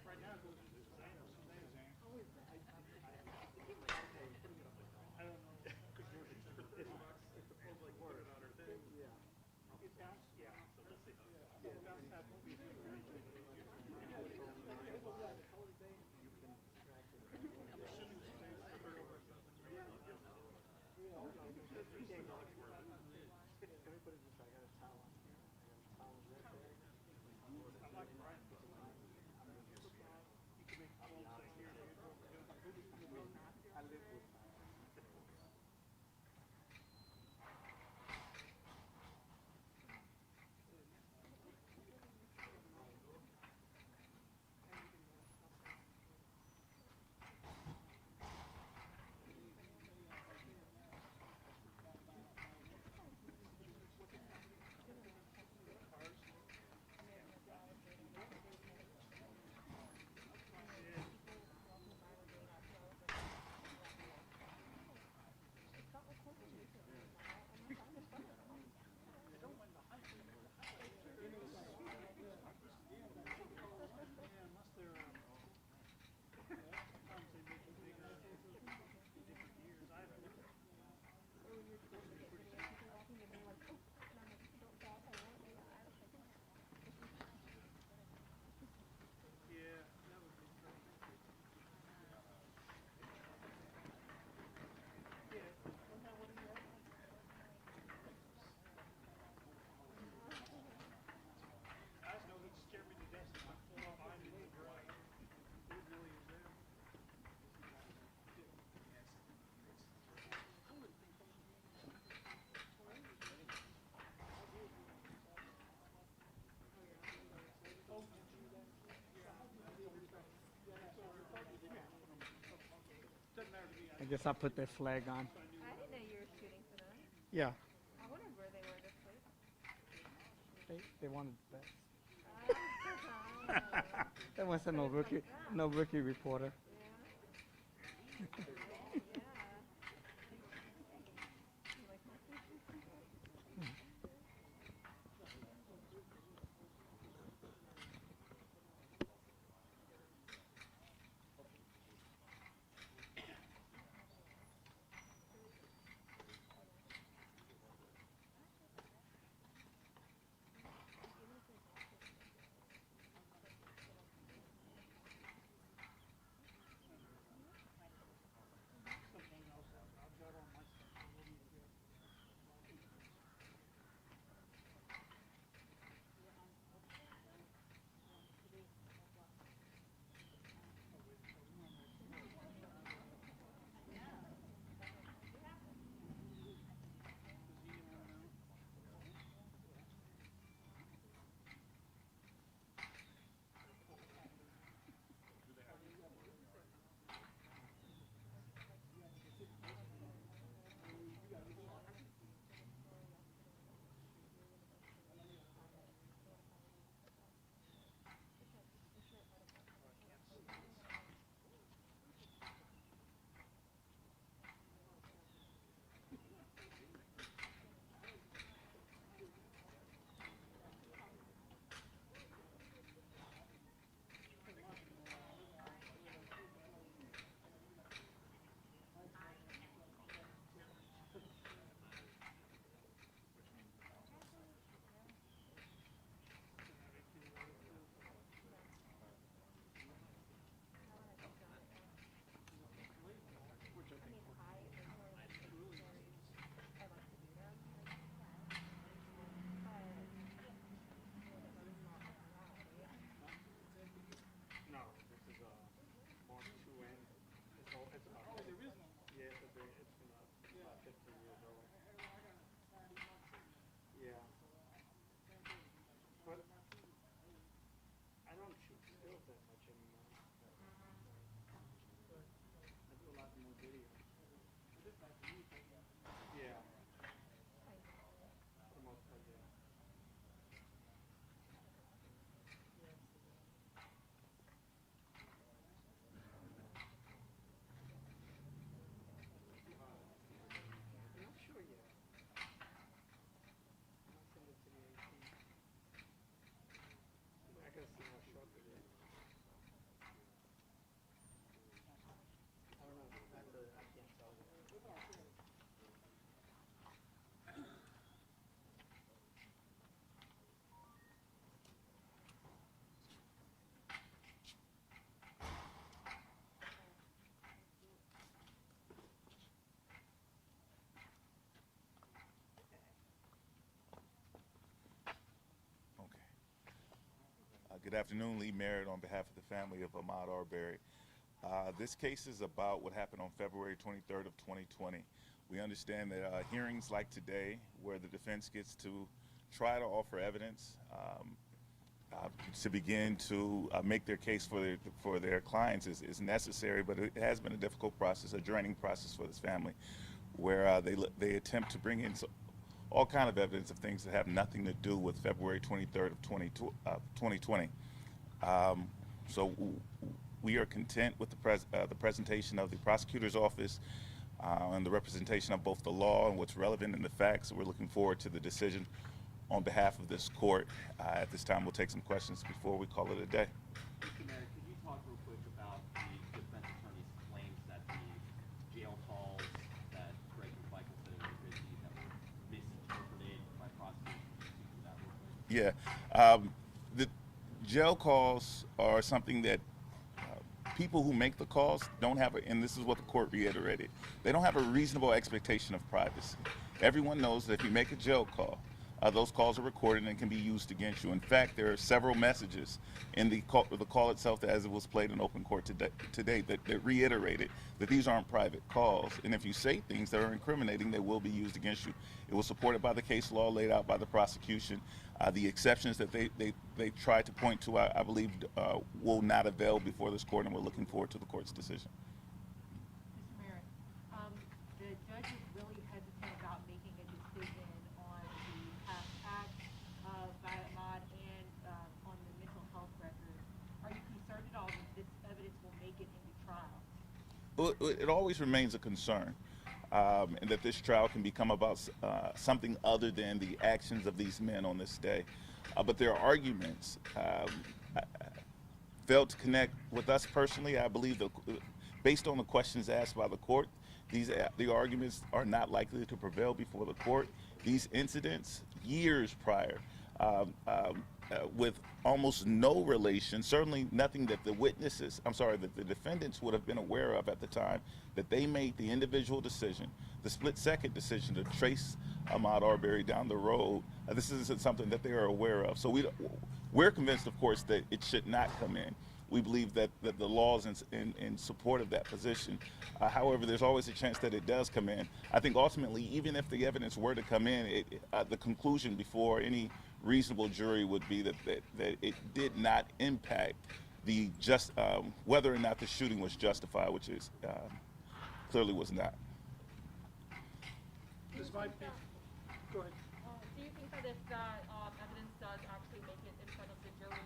Right now it goes to Suzanne or Suzanne. I don't know. It's the full like word on her thing. Yeah. It bounced, yeah. So we'll see. Yeah, it bounced that movie. You can track it. Shouldn't space for her over. Let me put it this way, I got a towel on here. I got a towel right there. I like Brian. You can make calls like here. I live with Yeah, unless they're sometimes they make them big different years. I haven't looked at them. Yeah, that would be great. Yeah, wasn't that what he had? I just know he'd scare me to death if I pulled off behind him in the garage. He really is there. Oh, doesn't matter to me. I guess I'll put their flag on. I didn't know you were shooting for them. Yeah, I wondered where they were this week. they wanted the best. Oh. There wasn't no rookie reporter. Yeah. Yeah. Something else I've got on my stuff. So we'll need to get. Does he want to know? No, this is a Mark II N. It's about Oh, there is no. yeah, it's been about 15 years old. Yeah, but I don't shoot stills that much anymore. I do a lot more video. Yeah, for the most part, yeah. I'm not sure yet. I'm not send it to the 18th. I gotta see how short it is. Good afternoon, Lee Merritt on behalf of the family of Ahmaud Arbery. This case is about what happened on February 23rd of 2020. We understand that hearings like today, where the defense gets to try to offer evidence to begin to make their case for their clients is necessary, but it has been a difficult process, a draining process for this family, where they attempt to bring in all kind of evidence of things that have nothing to do with February 23rd of 2020. So we are content with the presentation of the prosecutor's office and the representation of both the law and what's relevant in the facts. We're looking forward to the decision on behalf of this court. At this time, we'll take some questions before we call it a day. Mr. Merritt, could you talk real quick about the defense attorney's claims that the jail calls that Greg and Michael said were busy that were misinterpreted by prosecutors? Could you speak to that real quick? Yeah, the jail calls are something that people who make the calls don't have, and this is what the court reiterated, they don't have a reasonable expectation of privacy. Everyone knows that if you make a jail call, those calls are recorded and can be used against you. In fact, there are several messages in the call itself, as it was played in open court today, that reiterated that these aren't private calls. And if you say things that are incriminating, they will be used against you. It was supported by the case law laid out by the prosecution. The exceptions that they tried to point to, I believe, will not avail before this court, and we're looking forward to the court's decision. Mr. Merritt, the judge is really hesitant about making a decision on the past acts by Ahmaud and on the mental health record. Are you concerned at all that this evidence will make it into trial? Well, it always remains a concern, and that this trial can become about something other than the actions of these men on this day. But their arguments failed to connect with us personally. I believe based on the questions asked by the court, the arguments are not likely to prevail before the court. These incidents, years prior, with almost no relation, certainly nothing that that the defendants would have been aware of at the time, that they made the individual decision, the split-second decision to trace Ahmaud Arbery down the road. This isn't something that they are aware of. So we're convinced, of course, that it should not come in. We believe that the law is in support of that position. However, there's always a chance that it does come in. I think ultimately, even if the evidence were to come in, the conclusion before any reasonable jury would be that it did not impact whether or not the shooting was justified, which is clearly was not. This might be, go ahead. Do you think that if that evidence does actually make it in front of the jury,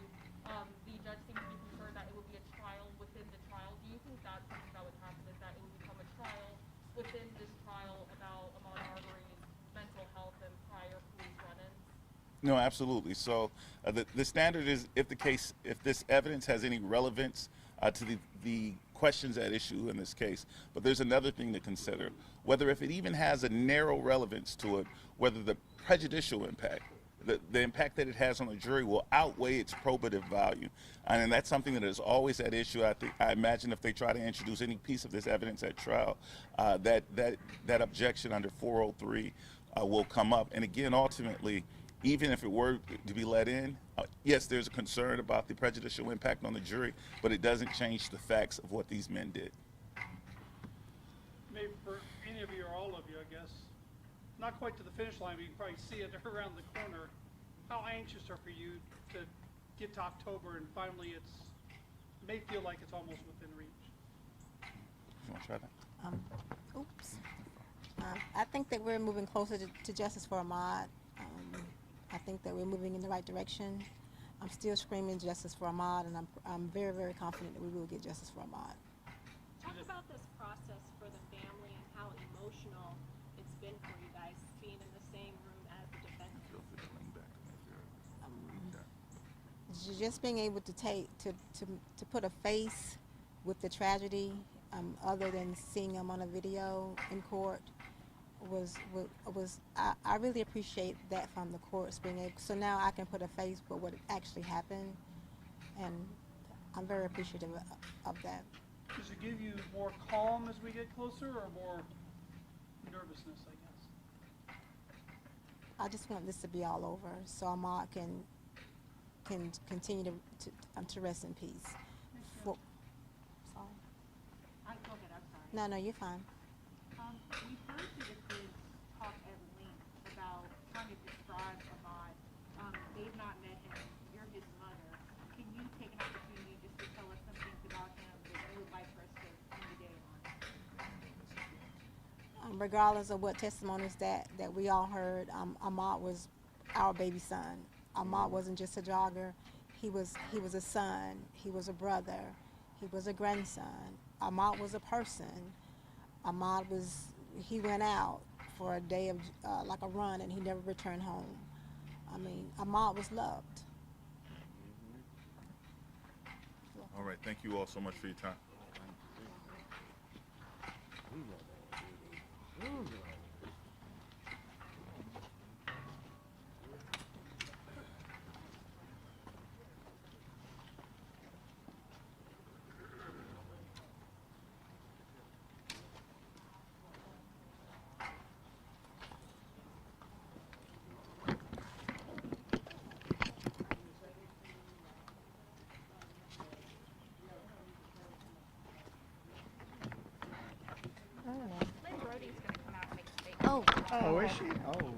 the judge seems to be concerned that it would be a trial within the trial? Do you think that's something that would happen, is that it would become a trial within this trial about Ahmaud Arbery's mental health and prior police run-ins? No, absolutely. So the standard is if this evidence has any relevance to the questions at issue in this case. But there's another thing to consider, whether if it even has a narrow relevance to it, whether the prejudicial impact, the impact that it has on the jury will outweigh its probative value. And that's something that is always at issue. I imagine if they try to introduce any piece of this evidence at trial, that objection under 403 will come up. And again, ultimately, even if it were to be let in, yes, there's a concern about the prejudicial impact on the jury, but it doesn't change the facts of what these men did. Maybe for any of you or all of you, I guess, not quite to the finish line, but you can probably see it around the corner. How anxious are for you to get to October and finally it may feel like it's almost within reach? You want to try that? I think that we're moving closer to justice for Ahmaud. I think that we're moving in the right direction. I'm still screaming justice for Ahmaud, and I'm very, very confident that we will get justice for Ahmaud. Talk about this process for the family and how emotional it's been for you guys being in the same room as the defendant. Just being able to put a face with the tragedy, other than seeing them on a video in court, I really appreciate that from the courts being able. So now I can put a face with what actually happened, and I'm very appreciative of that. Does it give you more calm as we get closer, or more nervousness, I guess? I just want this to be all over, so Ahmaud can continue to rest in peace. For, sorry. Go ahead, I'm sorry. No, you're fine. We've heard the defense talk at length about trying to describe Ahmaud. They've not met him. You're his mother. Can you take an opportunity just to tell us some things about him that you would like for us to end the day on? Regardless of what testimonies that we all heard, Ahmaud was our baby son. Ahmaud wasn't just a jogger. He was a son. He was a brother. He was a grandson. Ahmaud was a person. Ahmaud he went out for a day of like a run, and he never returned home. I mean, Ahmaud was loved. All right, thank you all so much for your time. Lynn Brody's gonna come out and make a statement. Oh, is she? Oh.